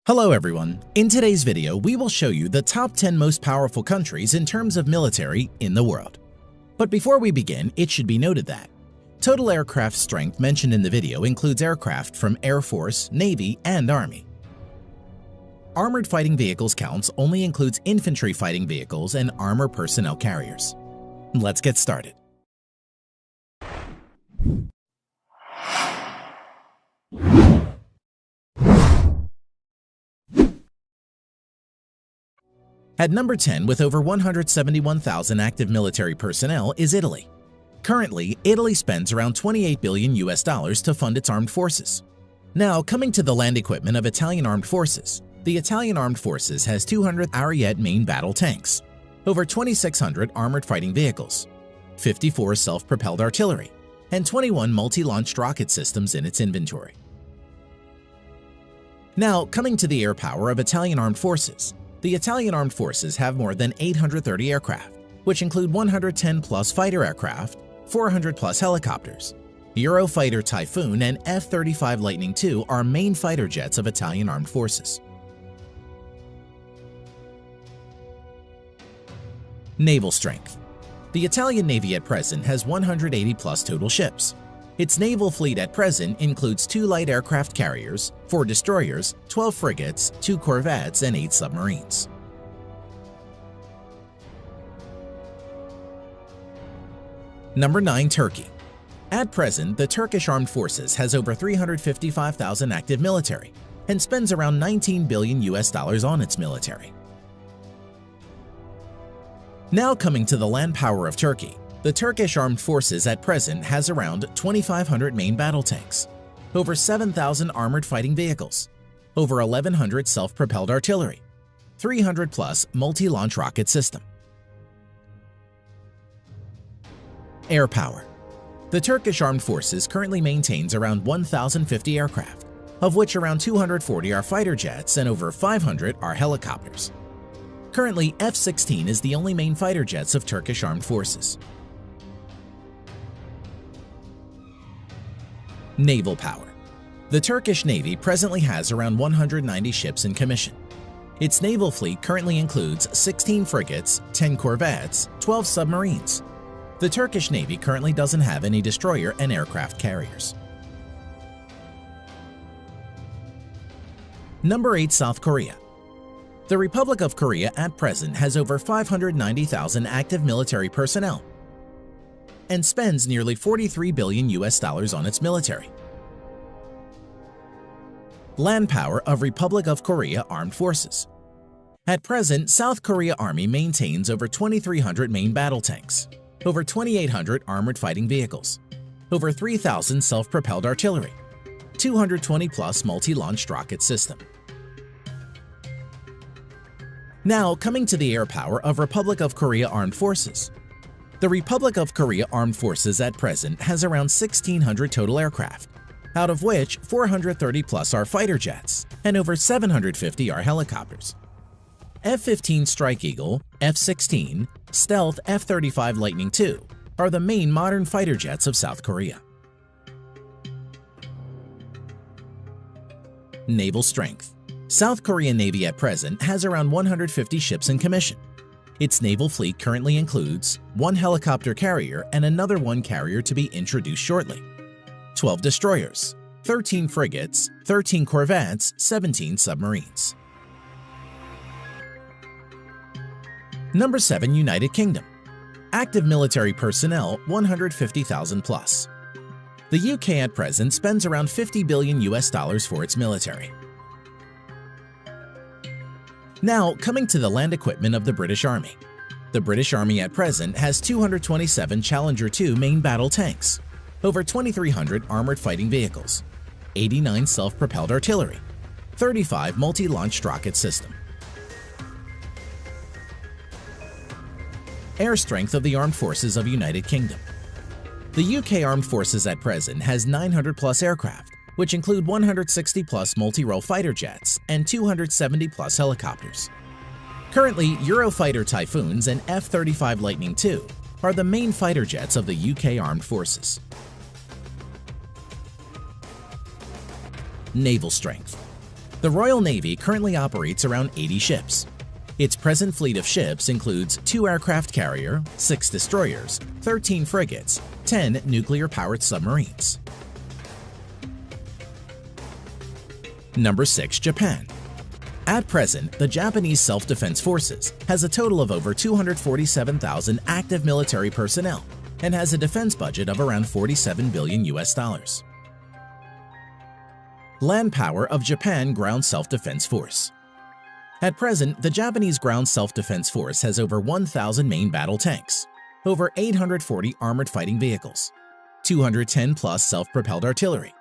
Hello everyone, in today's video we will show you the top 10 most powerful countries in terms of military in the world. But before we begin, it should be noted that total aircraft strength mentioned in the video includes aircraft from Air Force, Navy, and Army. Armored fighting vehicles counts only includes infantry fighting vehicles and armor personnel carriers. Let's get started. At number 10 with over 171,000 active military personnel is Italy. Currently, Italy spends around $28 billion to fund its armed forces. Now, coming to the land equipment of Italian armed forces, the Italian armed forces has 200 Ariete main battle tanks, over 2,600 armored fighting vehicles, 54 self-propelled artillery, and 21 multi-launched rocket systems in its inventory. Now, coming to the air power of Italian armed forces, the Italian armed forces have more than 830 aircraft, which include 110-plus fighter aircraft, 400-plus helicopters. Eurofighter Typhoon and F-35 Lightning II are main fighter jets of Italian armed forces. Naval strength. The Italian Navy at present has 180-plus total ships. Its naval fleet at present includes 2 light aircraft carriers, 4 destroyers, 12 frigates, 2 corvettes, and 8 submarines. Number 9. Turkey. At present, the Turkish Armed Forces has over 355,000 active military and spends around $19 billion on its military. Now coming to the land power of Turkey, the Turkish Armed Forces at present has around 2,500 main battle tanks, over 7,000 armored fighting vehicles, over 1,100 self-propelled artillery, 300-plus multi-launch rocket system. Air power. The Turkish Armed Forces currently maintains around 1,050 aircraft, of which around 240 are fighter jets and over 500 are helicopters. Currently, F-16 is the only main fighter jets of Turkish Armed Forces. Naval power. The Turkish Navy presently has around 190 ships in commission. Its naval fleet currently includes 16 frigates, 10 corvettes, 12 submarines. The Turkish Navy currently doesn't have any destroyer and aircraft carriers. Number 8. South Korea. The Republic of Korea at present has over 590,000 active military personnel and spends nearly $43 billion on its military. Land power of Republic of Korea Armed Forces. At present, South Korea Army maintains over 2,300 main battle tanks, over 2,800 armored fighting vehicles, over 3,000 self-propelled artillery, 220-plus multi-launched rocket system. Now, coming to the air power of Republic of Korea Armed Forces. The Republic of Korea Armed Forces at present has around 1,600 total aircraft, out of which 430-plus are fighter jets and over 750 are helicopters. F-15 Strike Eagle, F-16, Stealth F-35 Lightning II are the main modern fighter jets of South Korea. Naval strength. South Korean Navy at present has around 150 ships in commission. Its naval fleet currently includes 1 helicopter carrier and another 1 carrier to be introduced shortly, 12 destroyers, 13 frigates, 13 corvettes, 17 submarines. Number 7. United Kingdom. Active military personnel 150,000 plus. The UK at present spends around $50 billion for its military. Now, coming to the land equipment of the British Army. The British Army at present has 227 Challenger II main battle tanks, over 2,300 armored fighting vehicles, 89 self-propelled artillery, 35 multi-launched rocket system. Air strength of the Armed Forces of United Kingdom. The UK Armed Forces at present has 900-plus aircraft, which include 160-plus multi-role fighter jets and 270-plus helicopters. Currently, Eurofighter Typhoons and F-35 Lightning II are the main fighter jets of the UK Armed Forces. Naval strength. The Royal Navy currently operates around 80 ships. Its present fleet of ships includes 2 aircraft carrier, 6 destroyers, 13 frigates, 10 nuclear-powered submarines. Number 6. Japan. At present, the Japanese Self-Defense Forces has a total of over 247,000 active military personnel and has a defense budget of around $47 billion. Land power of Japan Ground Self-Defense Force. At present, the Japanese Ground Self-Defense Force has over 1,000 main battle tanks, over 840 armored fighting vehicles, 210 plus self-propelled artillery,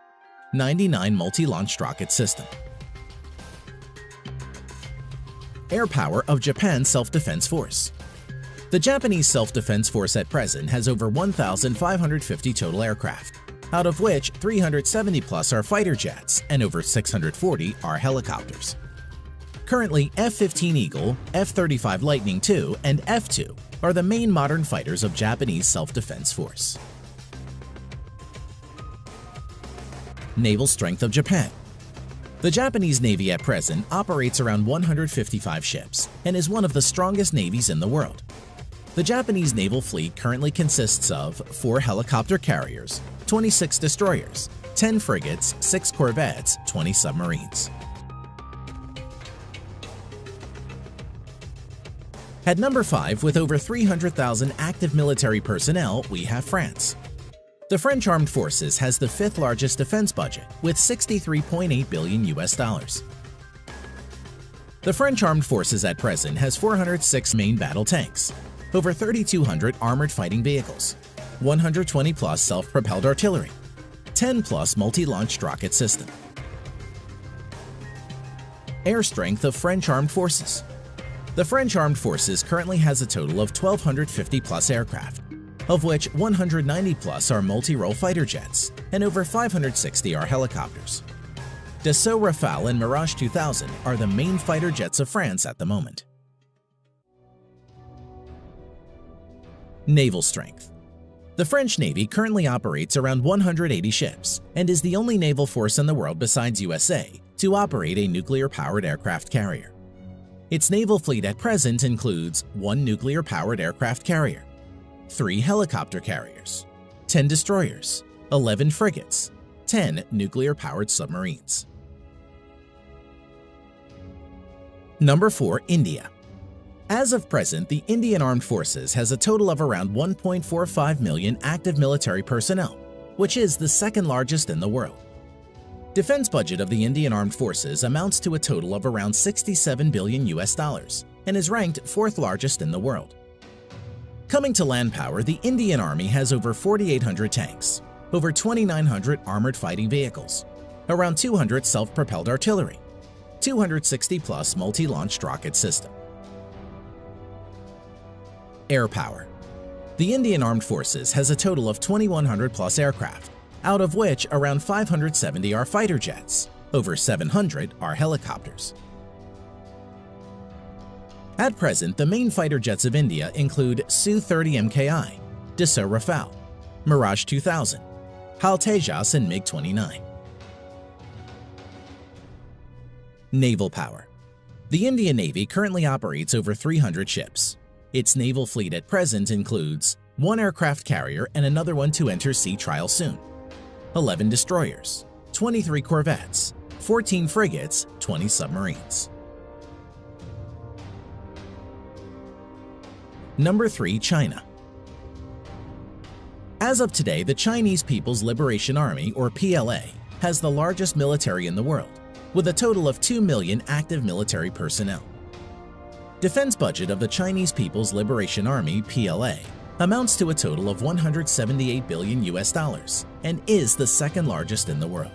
99 multi-launched rocket system. Air power of Japan Self-Defense Force. The Japanese Self-Defense Force at present has over 1,550 total aircraft, out of which 370 plus are fighter jets and over 640 are helicopters. Currently, F-15 Eagle, F-35 Lightning II, and F-2 are the main modern fighters of Japanese Self-Defense Force. Naval strength of Japan. The Japanese Navy at present operates around 155 ships and is one of the strongest navies in the world. The Japanese naval fleet currently consists of 4 helicopter carriers, 26 destroyers, 10 frigates, 6 corvettes, 20 submarines. At number 5, with over 300,000 active military personnel, we have France. The French Armed Forces has the 5th largest defense budget with $63.8 billion. The French Armed Forces at present has 406 main battle tanks, over 3,200 armored fighting vehicles, 120 plus self-propelled artillery, 10 plus multi-launched rocket system. Air strength of French Armed Forces. The French Armed Forces currently has a total of 1,250 plus aircraft, of which 190 plus are multi-role fighter jets and over 560 are helicopters. Dassault Rafale and Mirage 2000 are the main fighter jets of France at the moment. Naval strength. The French Navy currently operates around 180 ships and is the only naval force in the world besides USA to operate a nuclear-powered aircraft carrier. Its naval fleet at present includes 1 nuclear-powered aircraft carrier, 3 helicopter carriers, 10 destroyers, 11 frigates, 10 nuclear-powered submarines. Number 4. India. As of present, the Indian Armed Forces has a total of around 1.45 million active military personnel, which is the 2nd largest in the world. Defense budget of the Indian Armed Forces amounts to a total of around $67 billion and is ranked 4th largest in the world. Coming to land power, the Indian Army has over 4,800 tanks, over 2,900 armored fighting vehicles, around 200 self-propelled artillery, 260 plus multi-launched rocket system. Air power. The Indian Armed Forces has a total of 2,100 plus aircraft, out of which around 570 are fighter jets, over 700 are helicopters. At present, the main fighter jets of India include Su-30 MKI, Dassault Rafale, Mirage 2000, HAL Tejas and MiG-29. Naval power. The Indian Navy currently operates over 300 ships. Its naval fleet at present includes 1 aircraft carrier and another one to enter sea trial soon, 11 destroyers, 23 corvettes, 14 frigates, 20 submarines. Number 3. China. As of today, the Chinese People's Liberation Army, or PLA, has the largest military in the world, with a total of 2 million active military personnel. Defense budget of the Chinese People's Liberation Army, PLA, amounts to a total of $178 billion and is the 2nd largest in the world.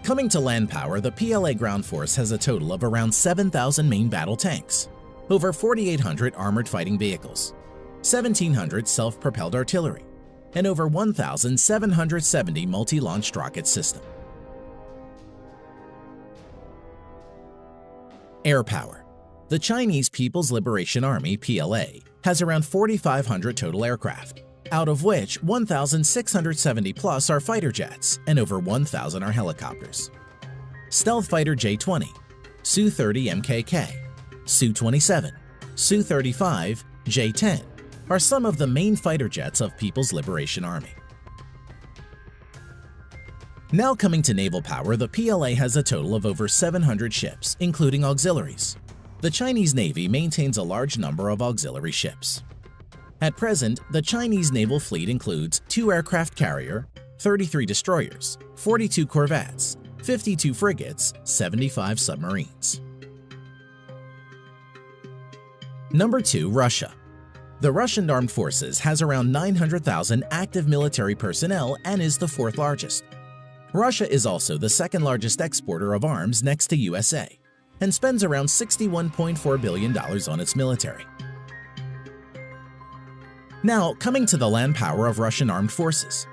Coming to land power, the PLA ground force has a total of around 7,000 main battle tanks, over 4,800 armored fighting vehicles, 1,700 self-propelled artillery, and over 1,770 multi-launched rocket system. Air power. The Chinese People's Liberation Army, PLA, has around 4,500 total aircraft, out of which 1,670 plus are fighter jets and over 1,000 are helicopters. Stealth Fighter J-20, Su-30 MKK, Su-27, Su-35, J-10 are some of the main fighter jets of People's Liberation Army. Now coming to naval power, the PLA has a total of over 700 ships, including auxiliaries. The Chinese Navy maintains a large number of auxiliary ships. At present, the Chinese naval fleet includes 2 aircraft carrier, 33 destroyers, 42 corvettes, 52 frigates, 75 submarines. Number 2. Russia. The Russian Armed Forces has around 900,000 active military personnel and is the 4th largest. Russia is also the 2nd largest exporter of arms next to USA and spends around $61.4 billion on its military. Now, coming to the land power of Russian armed forces.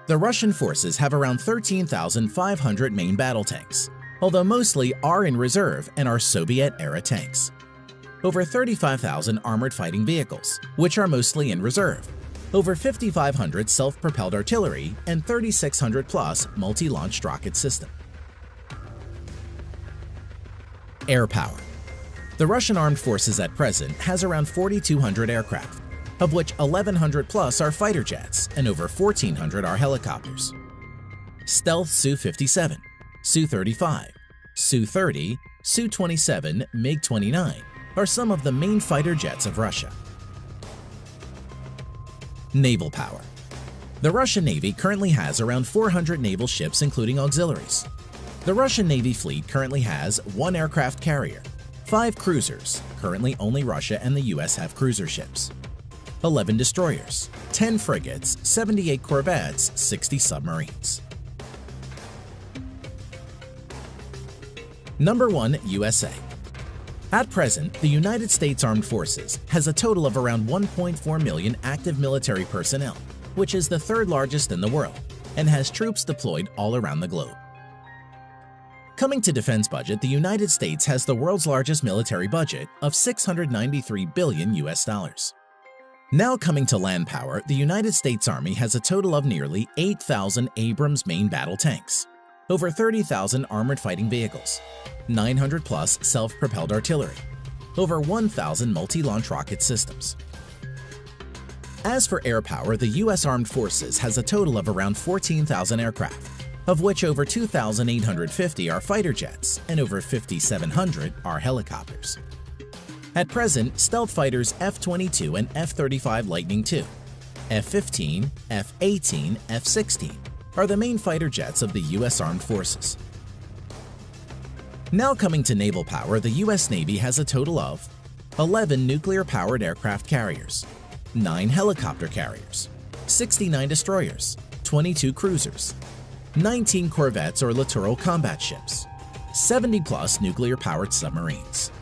The Russian forces have around 13,500 main battle tanks, although mostly are in reserve and are Soviet-era tanks. Over 35,000 armored fighting vehicles, which are mostly in reserve. Over 5,500 self-propelled artillery, and 3,600-plus multi-launched rocket system. Air power. The Russian Armed Forces at present has around 4,200 aircraft, of which 1,100-plus are fighter jets and over 1,400 are helicopters. Stealth Su-57, Su-35, Su-30, Su-27, MiG-29 are some of the main fighter jets of Russia. Naval power. The Russian Navy currently has around 400 naval ships including auxiliaries. The Russian Navy fleet currently has 1 aircraft carrier, 5 cruisers, currently only Russia and the US have cruiser ships, 11 destroyers, 10 frigates, 78 corvettes, 60 submarines. Number 1. USA. At present, the United States Armed Forces has a total of around 1.4 million active military personnel, which is the 3rd largest in the world, and has troops deployed all around the globe. Coming to defense budget, the United States has the world's largest military budget of $693 billion US. Now coming to land power, the United States Army has a total of nearly 8,000 Abrams main battle tanks, over 30,000 armored fighting vehicles, 900-plus self-propelled artillery, over 1,000 multi-launch rocket systems. As for air power, the U.S. Armed Forces has a total of around 14,000 aircraft, of which over 2,850 are fighter jets and over 5,700 are helicopters. At present, stealth fighters F-22 and F-35 Lightning II, F-15, F-18, F-16 are the main fighter jets of the U.S. Armed Forces. Now coming to naval power, the U.S. Navy has a total of 11 nuclear-powered aircraft carriers, 9 helicopter carriers, 69 destroyers, 22 cruisers, 19 corvettes or littoral combat ships, 70-plus nuclear-powered submarines.